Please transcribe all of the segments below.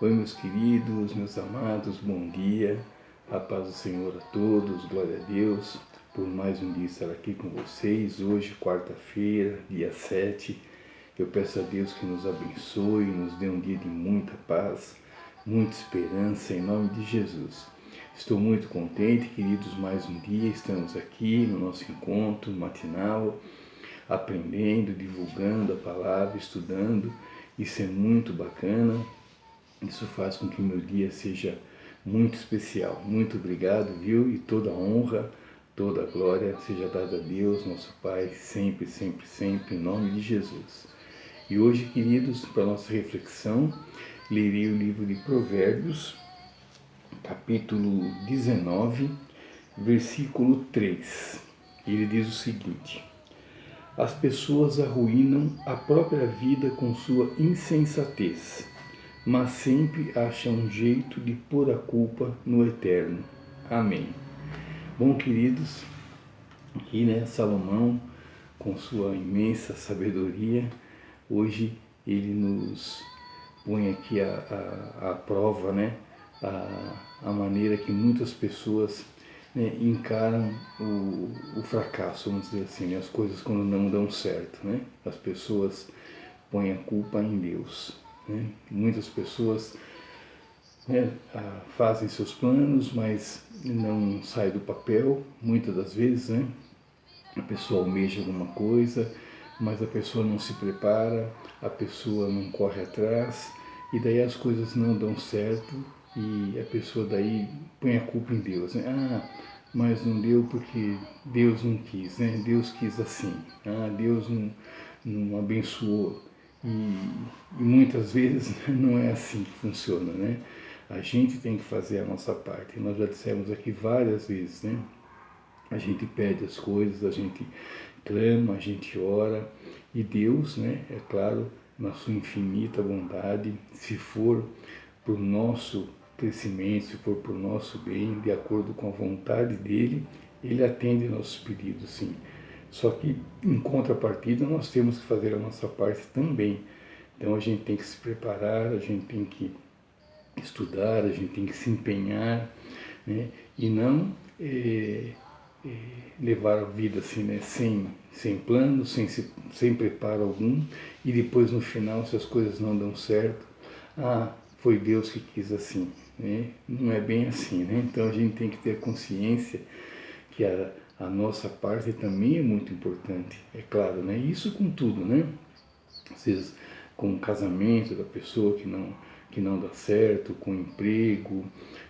Oi, meus queridos, meus amados, bom dia, a paz do Senhor a todos, glória a Deus, por mais um dia estar aqui com vocês, hoje, quarta-feira, dia 7, eu peço a Deus que nos abençoe, nos dê um dia de muita paz, muita esperança, em nome de Jesus. Estou muito contente, queridos, mais um dia, estamos aqui no nosso encontro matinal, aprendendo, divulgando a palavra, estudando, isso é muito bacana. Isso faz com que o meu dia seja muito especial. Muito obrigado, viu? E toda a honra, toda a glória seja dada a Deus, nosso Pai, sempre, sempre, sempre, em nome de Jesus. E hoje, queridos, para a nossa reflexão, lerei o livro de Provérbios, capítulo 19, versículo 3. Ele diz o seguinte: as pessoas arruinam a própria vida com sua insensatez, mas sempre acham um jeito de pôr a culpa no Eterno. Amém. Bom, queridos, aqui, Salomão, com sua imensa sabedoria, hoje ele nos põe aqui a prova, a maneira que muitas pessoas encaram o fracasso, vamos dizer assim, as coisas quando não dão certo, As pessoas põem a culpa em Deus. Muitas pessoas fazem seus planos, mas não saem do papel, muitas das vezes, A pessoa almeja alguma coisa, mas a pessoa não se prepara, a pessoa não corre atrás, e daí as coisas não dão certo, e a pessoa daí põe a culpa em Deus, mas não deu porque Deus não quis, Deus quis assim, Deus não abençoou. E muitas vezes não é assim que funciona, A gente tem que fazer a nossa parte. Nós já dissemos aqui várias vezes, A gente pede as coisas, a gente clama, a gente ora, e Deus, é claro, na sua infinita bondade, se for para o nosso crescimento, se for para o nosso bem, de acordo com a vontade dEle, Ele atende nossos pedidos, sim. Só que, em contrapartida, nós temos que fazer a nossa parte também. Então, a gente tem que se preparar, a gente tem que estudar, a gente tem que se empenhar, E não levar a vida assim, sem plano, sem preparo algum, e depois, no final, se as coisas não dão certo, foi Deus que quis assim, Não é bem assim, Então, a gente tem que ter consciência que a nossa parte também é muito importante, é claro, Isso com tudo, Às vezes com o casamento da pessoa que não dá certo, com o emprego,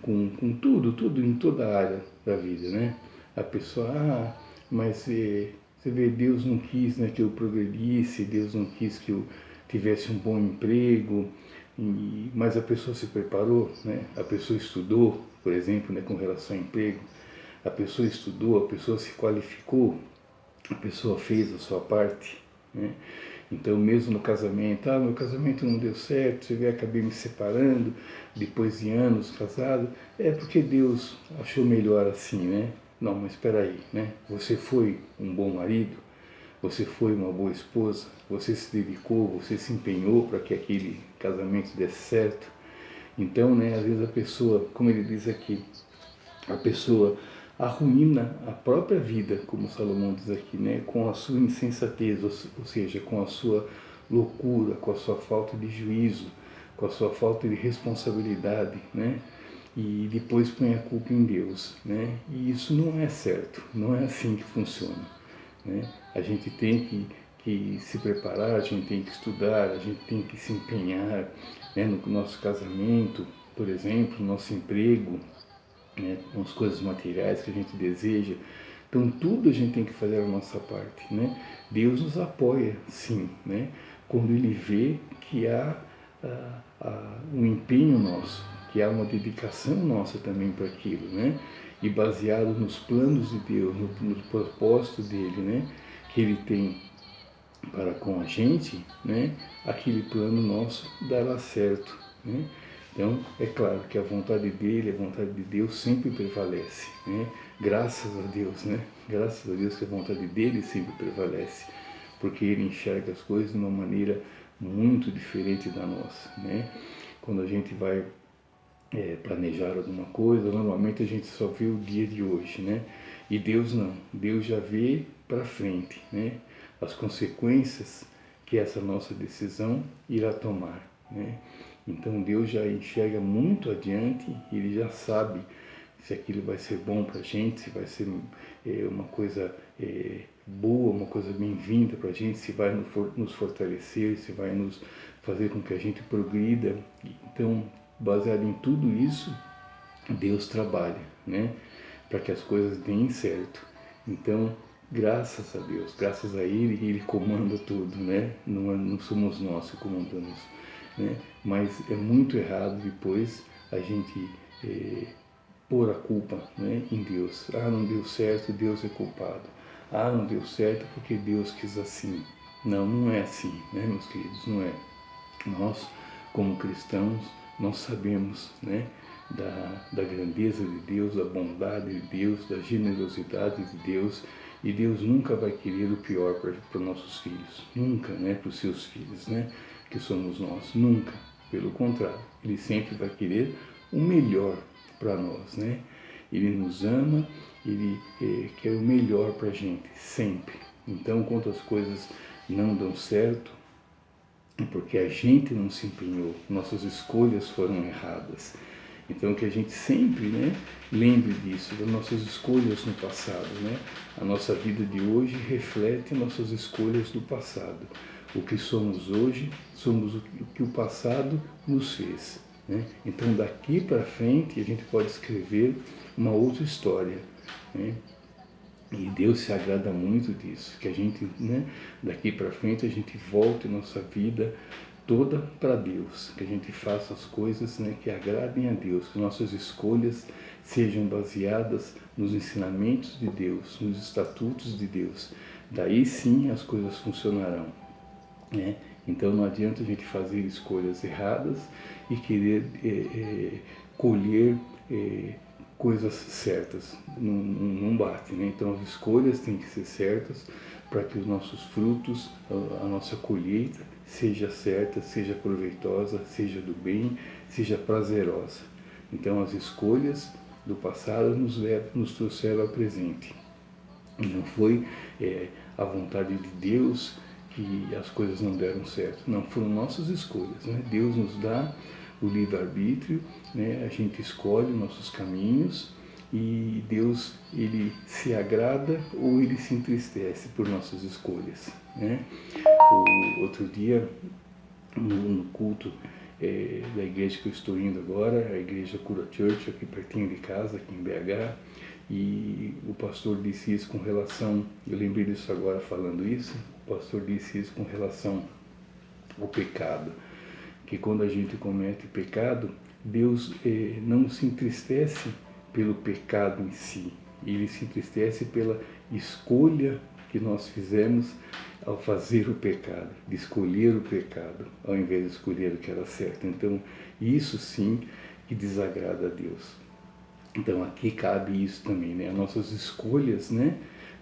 com tudo em toda a área da vida, A pessoa, mas você vê, Deus não quis, que eu progredisse, Deus não quis que eu tivesse um bom emprego, mas a pessoa se preparou, A pessoa estudou, por exemplo, com relação ao emprego, a pessoa estudou, a pessoa se qualificou, a pessoa fez a sua parte, Então, mesmo no casamento, meu casamento não deu certo, você vê, acabei me separando, depois de anos casado, é porque Deus achou melhor assim, Não, mas espera aí, Você foi um bom marido, você foi uma boa esposa, você se dedicou, você se empenhou para que aquele casamento desse certo. Então, às vezes a pessoa, como ele diz aqui, a pessoa arruína a própria vida, como Salomão diz aqui, com a sua insensatez, ou seja, com a sua loucura, com a sua falta de juízo, com a sua falta de responsabilidade, E depois põe a culpa em Deus, E isso não é certo, não é assim que funciona, A gente tem que se preparar, a gente tem que estudar, a gente tem que se empenhar, no nosso casamento, por exemplo, no nosso emprego, com as coisas materiais que a gente deseja. Então, tudo a gente tem que fazer a nossa parte, Deus nos apoia, sim, Quando Ele vê que há um empenho nosso, que há uma dedicação nossa também para aquilo, E baseado nos planos de Deus, no propósito dEle, que Ele tem para com a gente, aquele plano nosso dará certo, Então, é claro que a vontade dEle, a vontade de Deus sempre prevalece, Graças a Deus, Graças a Deus que a vontade dEle sempre prevalece, porque Ele enxerga as coisas de uma maneira muito diferente da nossa, quando a gente vai planejar alguma coisa, normalmente a gente só vê o dia de hoje, né? E Deus não, Deus já vê para frente, né? As consequências que essa nossa decisão irá tomar, né? Então Deus já enxerga muito adiante, Ele já sabe se aquilo vai ser bom para a gente, se vai ser uma coisa boa, uma coisa bem-vinda para a gente, se vai nos fortalecer, se vai nos fazer com que a gente progrida. Então, baseado em tudo isso, Deus trabalha, né, para que as coisas deem certo. Então, graças a Deus, graças a Ele comanda tudo, né? Não somos nós que comandamos, né? Mas é muito errado depois a gente pôr a culpa, né, em Deus. Ah, não deu certo, Deus é culpado. Ah, não deu certo porque Deus quis assim. Não, não é assim, né, meus queridos, não é. Nós, como cristãos, nós sabemos, né, da grandeza de Deus, da bondade de Deus, da generosidade de Deus, e Deus nunca vai querer o pior para nossos filhos, nunca, né, para os seus filhos, né, que somos nós, nunca. Pelo contrário, Ele sempre vai querer o melhor para nós, né? Ele nos ama, Ele quer o melhor para a gente, sempre. Então, quando as coisas não dão certo, porque a gente não se empenhou, nossas escolhas foram erradas. Então que a gente sempre, né, lembre disso, das nossas escolhas no passado, né? A nossa vida de hoje reflete nossas escolhas do passado. O que somos hoje, somos o que o passado nos fez, né? Então daqui para frente a gente pode escrever uma outra história, né? E Deus se agrada muito disso, que a gente, né, daqui para frente a gente volte nossa vida toda para Deus, que a gente faça as coisas, né, que agradem a Deus, que nossas escolhas sejam baseadas nos ensinamentos de Deus, nos estatutos de Deus. Daí sim as coisas funcionarão, né? Então não adianta a gente fazer escolhas erradas e querer colher coisas certas, não bate, né? Então as escolhas têm que ser certas para que os nossos frutos, a nossa colheita seja certa, seja proveitosa, seja do bem, seja prazerosa. Então as escolhas do passado nos trouxeram ao presente. E não foi a vontade de Deus que as coisas não deram certo. Não, foram nossas escolhas, né? Deus nos dá o livre-arbítrio, né? A gente escolhe nossos caminhos e Deus, Ele se agrada ou Ele se entristece por nossas escolhas, né? O outro dia, no culto da igreja que eu estou indo agora, a igreja Cura Church, aqui pertinho de casa, aqui em BH, e o pastor disse isso com relação, eu lembrei disso agora falando isso, o pastor disse isso com relação ao pecado, que quando a gente comete pecado, Deus não se entristece pelo pecado em si, Ele se entristece pela escolha que nós fizemos ao fazer o pecado, de escolher o pecado, ao invés de escolher o que era certo. Então, isso sim que desagrada a Deus. Então, aqui cabe isso também, né? As nossas escolhas, né,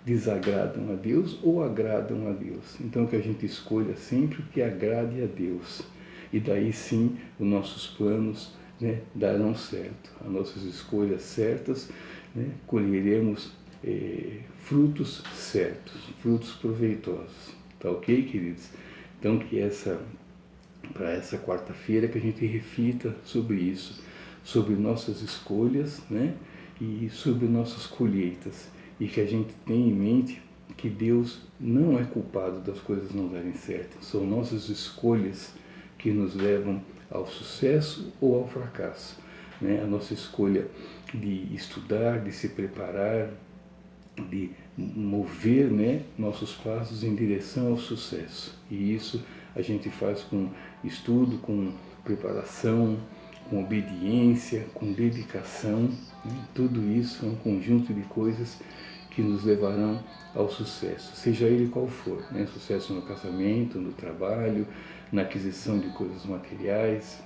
desagradam a Deus ou agradam a Deus. Então, que a gente escolha sempre o que agrade a Deus. E daí sim, os nossos planos, né, darão certo. As nossas escolhas certas, né, colheremos frutos certos, frutos proveitosos. Tá ok, queridos? Então, que para essa quarta-feira, que a gente reflita sobre isso, sobre nossas escolhas, né, e sobre nossas colheitas, e que a gente tenha em mente que Deus não é culpado das coisas não darem certo. São nossas escolhas que nos levam ao sucesso ou ao fracasso, né? A nossa escolha de estudar, de se preparar, de mover, né, nossos passos em direção ao sucesso. E isso a gente faz com estudo, com preparação, com obediência, com dedicação, né? Tudo isso é um conjunto de coisas que nos levarão ao sucesso, seja ele qual for, né? Sucesso no casamento, no trabalho, na aquisição de coisas materiais,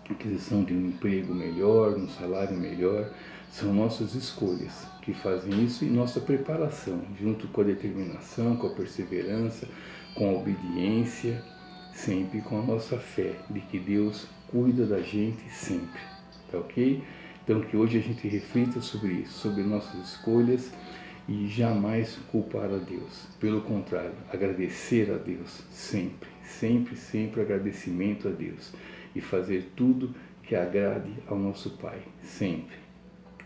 aquisição de um emprego melhor, um salário melhor. São nossas escolhas que fazem isso e nossa preparação, junto com a determinação, com a perseverança, com a obediência, sempre com a nossa fé de que Deus cuida da gente sempre, tá ok? Então que hoje a gente reflita sobre isso, sobre nossas escolhas e jamais culpar a Deus. Pelo contrário, agradecer a Deus sempre, sempre, sempre agradecimento a Deus e fazer tudo que agrade ao nosso Pai, sempre.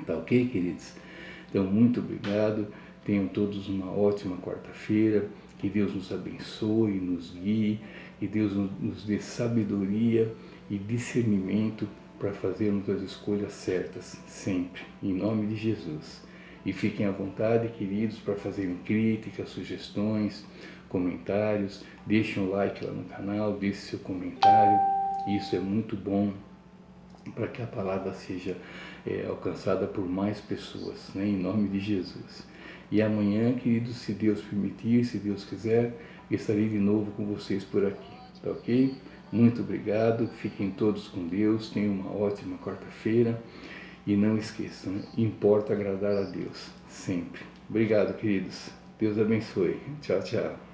Tá ok, queridos? Então, muito obrigado. Tenham todos uma ótima quarta-feira. Que Deus nos abençoe, nos guie, que Deus nos dê sabedoria e discernimento para fazermos as escolhas certas, sempre, em nome de Jesus. E fiquem à vontade, queridos, para fazerem críticas, sugestões, comentários. Deixem um like lá no canal, deixe seu comentário. Isso é muito bom para que a palavra seja alcançada por mais pessoas, né? Em nome de Jesus. E amanhã, queridos, se Deus permitir, se Deus quiser, estarei de novo com vocês por aqui, tá ok? Muito obrigado, fiquem todos com Deus, tenham uma ótima quarta-feira e não esqueçam, né? Importa agradar a Deus, sempre. Obrigado, queridos. Deus abençoe. Tchau, tchau.